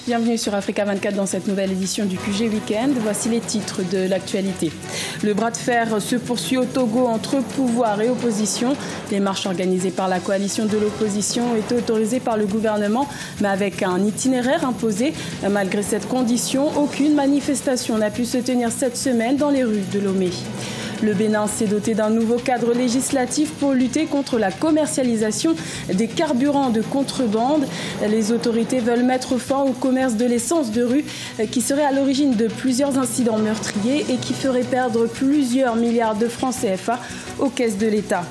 Bienvenue sur Africa 24 dans cette nouvelle édition du QG Weekend. Voici les titres de l'actualité. Le bras de fer se poursuit au Togo entre pouvoir et opposition. Les marches organisées par la coalition de l'opposition ont été autorisées par le gouvernement, mais avec un itinéraire imposé. Malgré cette condition, aucune manifestation n'a pu se tenir cette semaine dans les rues de Lomé. Le Bénin s'est doté d'un nouveau cadre législatif pour lutter contre la commercialisation des carburants de contrebande. Les autorités veulent mettre fin au commerce de l'essence de rue qui serait à l'origine de plusieurs incidents meurtriers et qui ferait perdre plusieurs milliards de francs CFA aux caisses de l'État.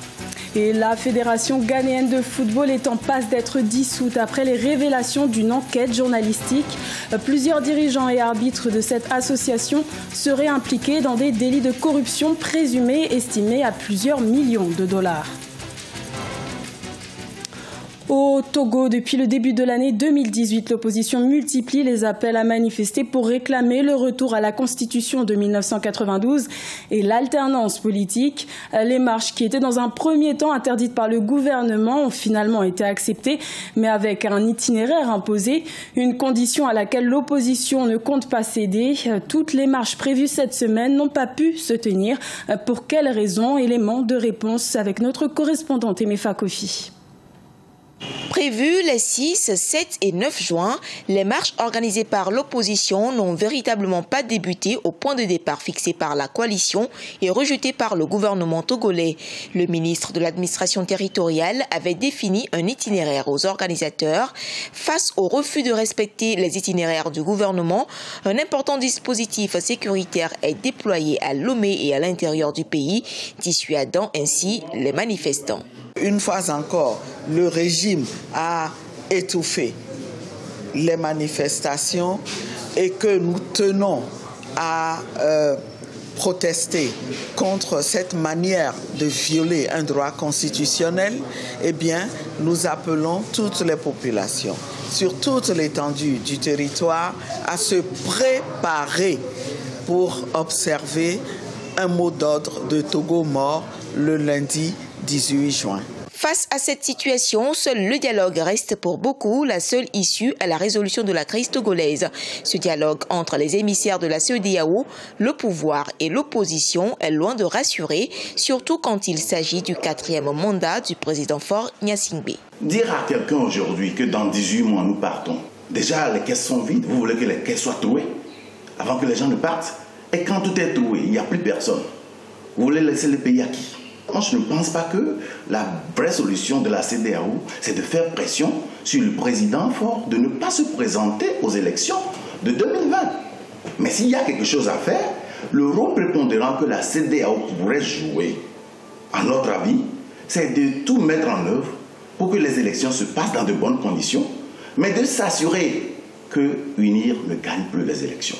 Et la Fédération ghanéenne de football est en passe d'être dissoute après les révélations d'une enquête journalistique. Plusieurs dirigeants et arbitres de cette association seraient impliqués dans des délits de corruption présumés estimés à plusieurs millions de dollars. Au Togo, depuis le début de l'année 2018, l'opposition multiplie les appels à manifester pour réclamer le retour à la Constitution de 1992 et l'alternance politique. Les marches qui étaient dans un premier temps interdites par le gouvernement ont finalement été acceptées, mais avec un itinéraire imposé, une condition à laquelle l'opposition ne compte pas céder. Toutes les marches prévues cette semaine n'ont pas pu se tenir. Pour quelles raisons? Élément de réponse avec notre correspondante Emefa Kofi. Prévues les 6, 7 et 9 juin, les marches organisées par l'opposition n'ont véritablement pas débuté au point de départ fixé par la coalition et rejeté par le gouvernement togolais. Le ministre de l'administration territoriale avait défini un itinéraire aux organisateurs. Face au refus de respecter les itinéraires du gouvernement, un important dispositif sécuritaire est déployé à Lomé et à l'intérieur du pays, dissuadant ainsi les manifestants. Une fois encore, le régime a étouffé les manifestations et que nous tenons à protester contre cette manière de violer un droit constitutionnel, eh bien, nous appelons toutes les populations, sur toute l'étendue du territoire, à se préparer pour observer un mot d'ordre de Togo mort le lundi 18 juin. Face à cette situation, seul le dialogue reste pour beaucoup la seule issue à la résolution de la crise togolaise. Ce dialogue entre les émissaires de la CEDEAO, le pouvoir et l'opposition est loin de rassurer, surtout quand il s'agit du 4e mandat du président Faure Gnassingbé. Dire à quelqu'un aujourd'hui que dans 18 mois nous partons, déjà les caisses sont vides, vous voulez que les caisses soient trouées avant que les gens ne partent? Et quand tout est trouvé, il n'y a plus personne. Vous voulez laisser le pays à qui? Moi, je ne pense pas que la vraie solution de la CEDEAO, c'est de faire pression sur le président Faure de ne pas se présenter aux élections de 2020. Mais s'il y a quelque chose à faire, le rôle prépondérant que la CEDEAO pourrait jouer, à notre avis, c'est de tout mettre en œuvre pour que les élections se passent dans de bonnes conditions, mais de s'assurer que UNIR ne gagne plus les élections.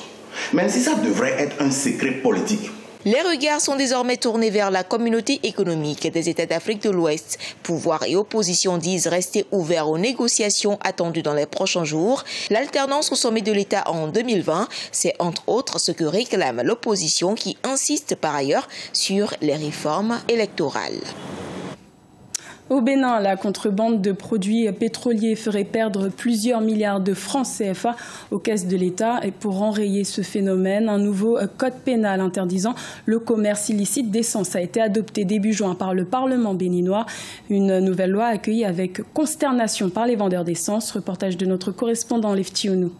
Même si ça devrait être un secret politique. Les regards sont désormais tournés vers la communauté économique des États d'Afrique de l'Ouest. Pouvoir et opposition disent rester ouverts aux négociations attendues dans les prochains jours. L'alternance au sommet de l'État en 2020, c'est entre autres ce que réclame l'opposition qui insiste par ailleurs sur les réformes électorales. Au Bénin, la contrebande de produits pétroliers ferait perdre plusieurs milliards de francs CFA aux caisses de l'État. Et pour enrayer ce phénomène, un nouveau code pénal interdisant le commerce illicite d'essence a été adopté début juin par le Parlement béninois. Une nouvelle loi accueillie avec consternation par les vendeurs d'essence. Reportage de notre correspondant Lefti Ounou.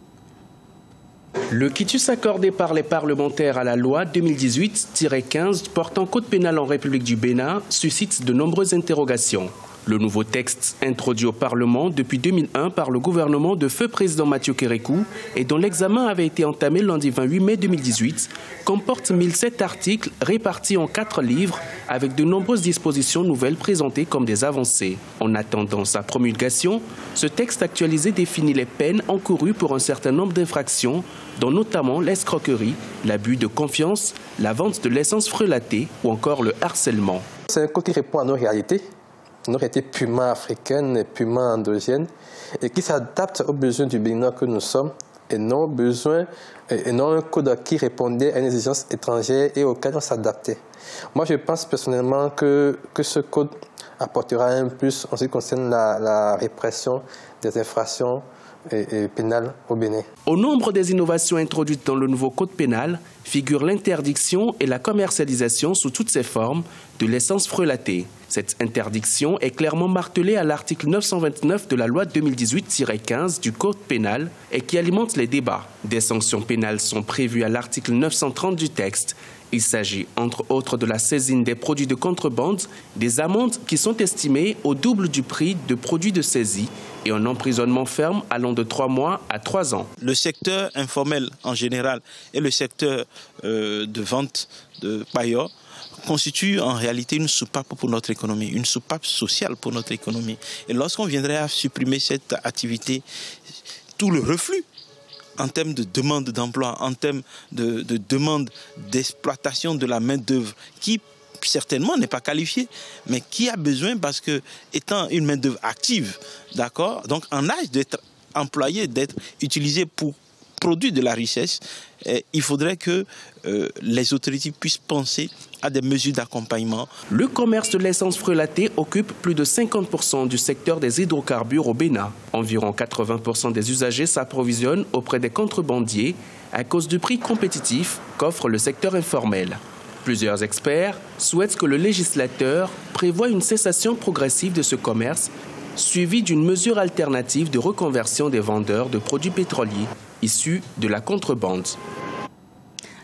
Le quitus accordé par les parlementaires à la loi 2018-15 portant code pénal en République du Bénin suscite de nombreuses interrogations. Le nouveau texte, introduit au Parlement depuis 2001 par le gouvernement de feu président Mathieu Kérékou et dont l'examen avait été entamé lundi 28 mai 2018, comporte 1007 articles répartis en 4 livres avec de nombreuses dispositions nouvelles présentées comme des avancées. En attendant sa promulgation, ce texte actualisé définit les peines encourues pour un certain nombre d'infractions, dont notamment l'escroquerie, l'abus de confiance, la vente de l'essence frelatée ou encore le harcèlement. C'est un code qui répond à nos réalités purement africaine et purement endogène et qui s'adapte aux besoins du Bénin que nous sommes et non un code qui répondait à une exigence étrangère et auquel on s'adaptait. Moi, je pense personnellement que ce code apportera un plus en ce qui concerne la répression des infractions pénal au Bénin. Au nombre des innovations introduites dans le nouveau code pénal figure l'interdiction et la commercialisation sous toutes ses formes de l'essence frelatée. Cette interdiction est clairement martelée à l'article 929 de la loi 2018-15 du code pénal et qui alimente les débats. Des sanctions pénales sont prévues à l'article 930 du texte. Il s'agit, entre autres, de la saisine des produits de contrebande, des amendes qui sont estimées au double du prix de produits de saisie et un emprisonnement ferme allant de 3 mois à 3 ans. Le secteur informel en général et le secteur de vente de paillots constitue en réalité une soupape pour notre économie, une soupape sociale pour notre économie. Et lorsqu'on viendrait à supprimer cette activité, tout le reflux en termes de demande d'emploi, en termes de demande d'exploitation de la main-d'œuvre, qui certainement n'est pas qualifiée, mais qui a besoin parce que, étant une main-d'œuvre active, d'accord, donc en âge d'être employée, d'être utilisée pour produire de la richesse, il faudrait que les autorités puissent penser à des mesures d'accompagnement. Le commerce de l'essence frelatée occupe plus de 50% du secteur des hydrocarbures au Bénin. Environ 80% des usagers s'approvisionnent auprès des contrebandiers à cause du prix compétitif qu'offre le secteur informel. Plusieurs experts souhaitent que le législateur prévoie une cessation progressive de ce commerce, suivie d'une mesure alternative de reconversion des vendeurs de produits pétroliers issus de la contrebande.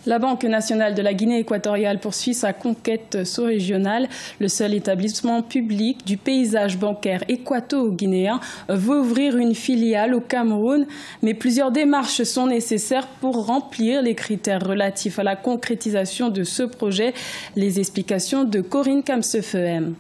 La Banque nationale de la Guinée équatoriale poursuit sa conquête sous-régionale. Le seul établissement public du paysage bancaire équato-guinéen veut ouvrir une filiale au Cameroun, mais plusieurs démarches sont nécessaires pour remplir les critères relatifs à la concrétisation de ce projet. Les explications de Corinne Kamsefehem.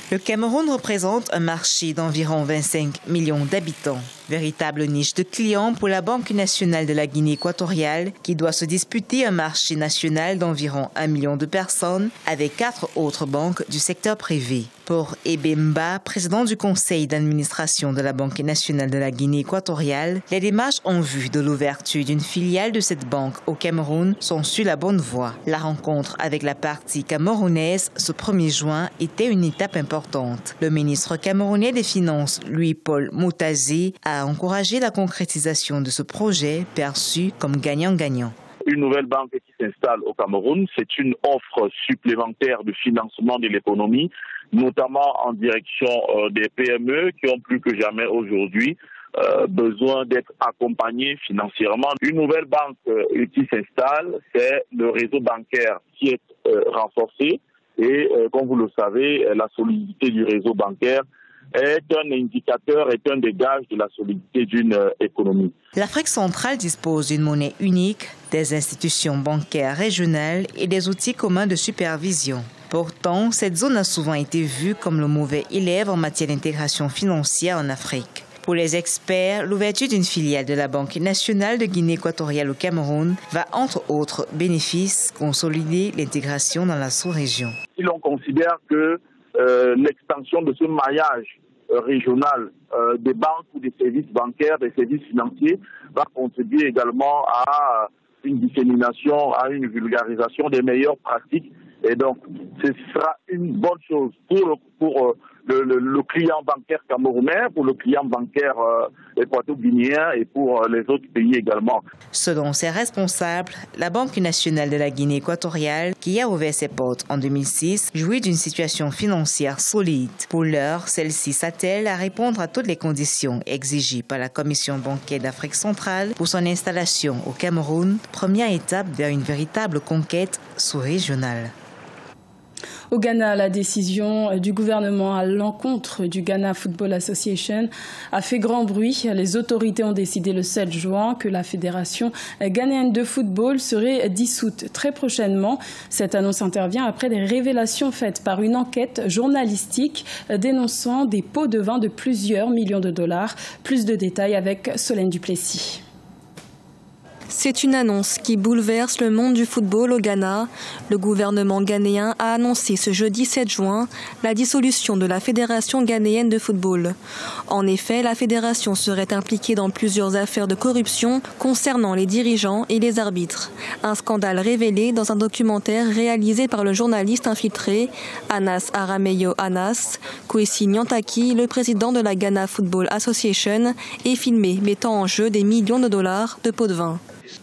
Le Cameroun représente un marché d'environ 25 millions d'habitants. Véritable niche de clients pour la Banque nationale de la Guinée équatoriale qui doit se disputer un marché national d'environ 1 million de personnes avec 4 autres banques du secteur privé. Pour Ebemba, président du conseil d'administration de la Banque nationale de la Guinée équatoriale, les démarches en vue de l'ouverture d'une filiale de cette banque au Cameroun sont sur la bonne voie. La rencontre avec la partie camerounaise ce 1er juin était une étape importante. Le ministre camerounais des Finances, Louis-Paul Moutazé, a encouragé la concrétisation de ce projet perçu comme gagnant-gagnant. Une nouvelle banque qui s'installe au Cameroun, c'est une offre supplémentaire de financement de l'économie, notamment en direction des PME qui ont plus que jamais aujourd'hui besoin d'être accompagnées financièrement. Une nouvelle banque qui s'installe, c'est le réseau bancaire qui est renforcé et comme vous le savez, la solidité du réseau bancaire est un indicateur, est un des gages de la solidité d'une économie. L'Afrique centrale dispose d'une monnaie unique, des institutions bancaires régionales et des outils communs de supervision. Pourtant, cette zone a souvent été vue comme le mauvais élève en matière d'intégration financière en Afrique. Pour les experts, l'ouverture d'une filiale de la Banque nationale de Guinée équatoriale au Cameroun va, entre autres bénéfices, consolider l'intégration dans la sous-région. Si l'on considère que l'extension de ce maillage régional des banques ou des services bancaires, des services financiers, va contribuer également à une dissémination, à une vulgarisation des meilleures pratiques. Et donc, ce sera une bonne chose pour le client bancaire camerounais, pour le client bancaire équato-guinéen et pour les autres pays également. Selon ses responsables, la Banque nationale de la Guinée équatoriale, qui a ouvert ses portes en 2006, jouit d'une situation financière solide. Pour l'heure, celle-ci s'attelle à répondre à toutes les conditions exigées par la Commission bancaire d'Afrique centrale pour son installation au Cameroun, première étape vers une véritable conquête sous-régionale. Au Ghana, la décision du gouvernement à l'encontre du Ghana Football Association a fait grand bruit. Les autorités ont décidé le 7 juin que la Fédération ghanéenne de football serait dissoute très prochainement. Cette annonce intervient après des révélations faites par une enquête journalistique dénonçant des pots de vin de plusieurs millions de dollars. Plus de détails avec Solène Duplessis. C'est une annonce qui bouleverse le monde du football au Ghana. Le gouvernement ghanéen a annoncé ce jeudi 7 juin la dissolution de la Fédération ghanéenne de football. En effet, la fédération serait impliquée dans plusieurs affaires de corruption concernant les dirigeants et les arbitres. Un scandale révélé dans un documentaire réalisé par le journaliste infiltré Anas Arameyo Anas, Kwesi Nyantaki, le président de la Ghana Football Association, est filmé mettant en jeu des millions de dollars de pots de vin.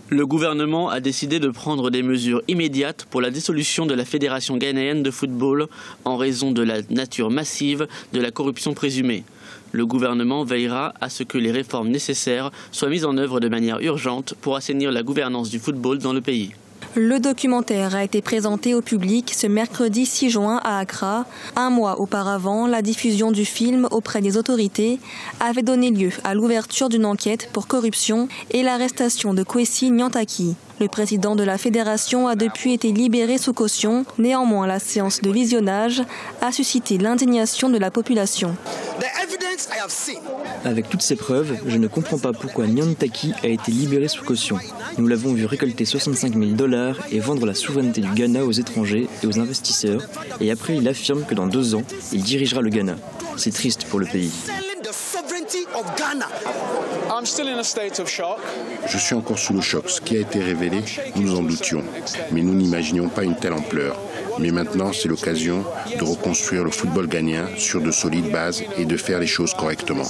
Le gouvernement a décidé de prendre des mesures immédiates pour la dissolution de la Fédération ghanéenne de football en raison de la nature massive de la corruption présumée. Le gouvernement veillera à ce que les réformes nécessaires soient mises en œuvre de manière urgente pour assainir la gouvernance du football dans le pays. Le documentaire a été présenté au public ce mercredi 6 juin à Accra. Un mois auparavant, la diffusion du film auprès des autorités avait donné lieu à l'ouverture d'une enquête pour corruption et l'arrestation de Kwesi Nyantaki. Le président de la fédération a depuis été libéré sous caution. Néanmoins, la séance de visionnage a suscité l'indignation de la population. Avec toutes ces preuves, je ne comprends pas pourquoi Nyantaki a été libéré sous caution. Nous l'avons vu récolter 65 000 $ et vendre la souveraineté du Ghana aux étrangers et aux investisseurs. Et après, il affirme que dans 2 ans, il dirigera le Ghana. C'est triste pour le pays. Je suis encore sous le choc. Ce qui a été révélé, nous nous en doutions. Mais nous n'imaginions pas une telle ampleur. Mais maintenant, c'est l'occasion de reconstruire le football ghanéen sur de solides bases et de faire les choses correctement.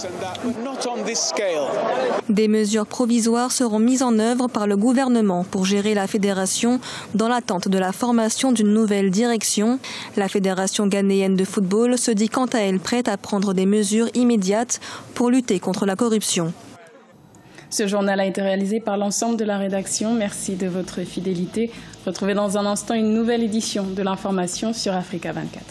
Des mesures provisoires seront mises en œuvre par le gouvernement pour gérer la fédération dans l'attente de la formation d'une nouvelle direction. La Fédération ghanéenne de football se dit quant à elle prête à prendre des mesures immédiates pour lutter contre la corruption. Ce journal a été réalisé par l'ensemble de la rédaction. Merci de votre fidélité. Retrouvez dans un instant une nouvelle édition de l'information sur Africa 24.